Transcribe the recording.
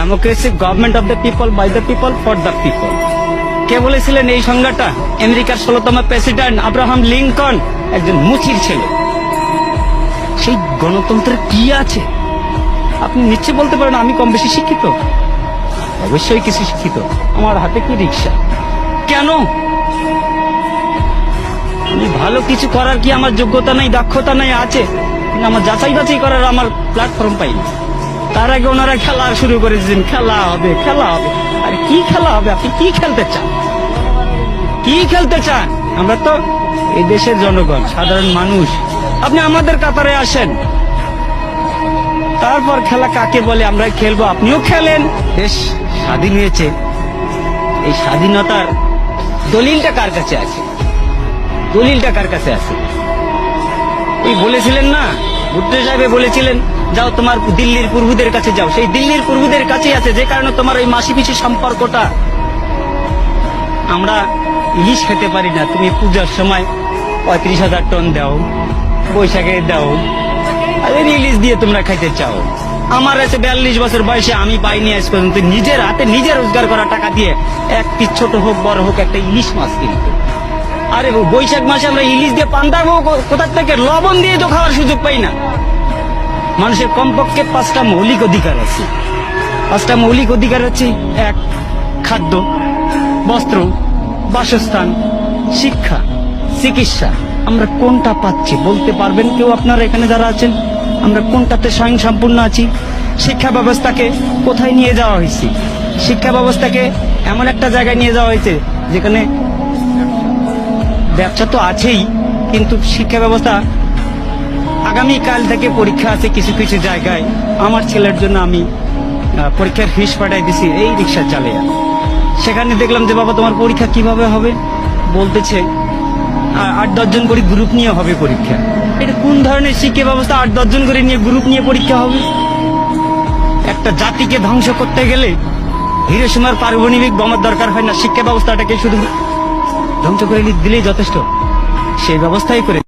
Democracy government of the people, by the people, for the people. কে বলেছিলেন এই সংজ্ঞাটা? আমেরিকার 16তম প্রেসিডেন্ট আব্রাহাম লিঙ্কন, একজন মুচির ছেলে। সেই গণতন্ত্রের কি আছে? আপনি নিশ্চয় বলতে পারেন আমি কম বেশি শিক্ষিত। অবশ্যই কিছু শিক্ষিত। আমার হাতে কি রিক্সা? কেন? আমি ভালো কিছু করার কি আমার যোগ্যতা নাই, দক্ষতা নাই? আছে, কিন্তু আমার যাচাই বাছাই করার আমার প্ল্যাটফর্ম পাইনি। তার আগে ওনারা খেলা শুরু করেছেন, খেলা হবে, খেলা হবে। আরে কি খেলা হবে? আপনি কি খেলতে চান? কি খেলতে চান? আমরা তো এই দেশের জনগণ, সাধারণ মানুষ। আপনি আমাদের কাতারে আসেন, তারপর খেলা কাকে বলে আমরা খেলবো। আপনিও খেলেন। দেশ স্বাধীন হয়েছে, এই স্বাধীনতার দলিলটা কার কাছে আছে? দলিলটা কার কাছে আছে? ওই বলেছিলেন না, বুদ্ধ সাহেব বলেছিলেন, যাও তোমার দিল্লির প্রভুদের কাছে যাও। সেই দিল্লির প্রভুদের কাছেই আছে, যে কারণে তোমার ওই মাসি পিসি সম্পর্কটা। আমরা ইলিশ খেতে পারি না, তুমি পূজার সময় 35,000 টন দাও, বৈশাখে দাও, আর ইলিশ দিয়ে তোমরা খাইতে চাও। আমার আছে 42 বছর বয়সে আমি পাইনি আজ পর্যন্ত নিজের হাতে নিজে রোজগার করা টাকা দিয়ে এক পিস ছোট হোক বড় হোক একটা ইলিশ মাছ কিনতে। আরে বৈশাখ মাসে আমরা ইলিশ দিয়ে পান্তাবো কোথার থেকে? লবণ দিয়ে তো খাওয়ার সুযোগ পাই না। মানুষের কমপক্ষে 5টা মৌলিক অধিকার আছে। 5টা মৌলিক অধিকার হচ্ছে: 1, খাদ্য, বস্ত্র, বাসস্থান, শিক্ষা, চিকিৎসা। আমরা কোনটা পাচ্ছি বলতে পারবেন কেউ? আপনারা এখানে যারা আছেন, আমরা কোনটাতে স্বয়ংসম্পূর্ণ আছি? শিক্ষা ব্যবস্থাকে কোথায় নিয়ে যাওয়া হয়েছে? শিক্ষা ব্যবস্থাকে এমন একটা জায়গায় নিয়ে যাওয়া হয়েছে যেখানে ব্যবসা তো আছেই, কিন্তু শিক্ষা ব্যবস্থা আগামীকাল থেকে পরীক্ষা আছে কিছু কিছু জায়গায়। আমার ছেলের জন্য আমি পরীক্ষার ফিস পাঠাই দিছি এই রিক্সা চালিয়ে। সেখানে দেখলাম যে বাবা তোমার পরীক্ষা কিভাবে হবে? বলতেছে 8-10 জন করে গ্রুপ নিয়ে হবে পরীক্ষা। এটা কোন ধরনের শিক্ষা ব্যবস্থা? 8-10 জন করে নিয়ে গ্রুপ নিয়ে পরীক্ষা হবে? একটা জাতিকে ধ্বংস করতে গেলে হিরোশিমার পারমাণবিক বোমার দরকার হয় না, শিক্ষা ব্যবস্থাটাকে শুধু ধ্বংস করে দিলেই যথেষ্ট। সেই ব্যবস্থাই করে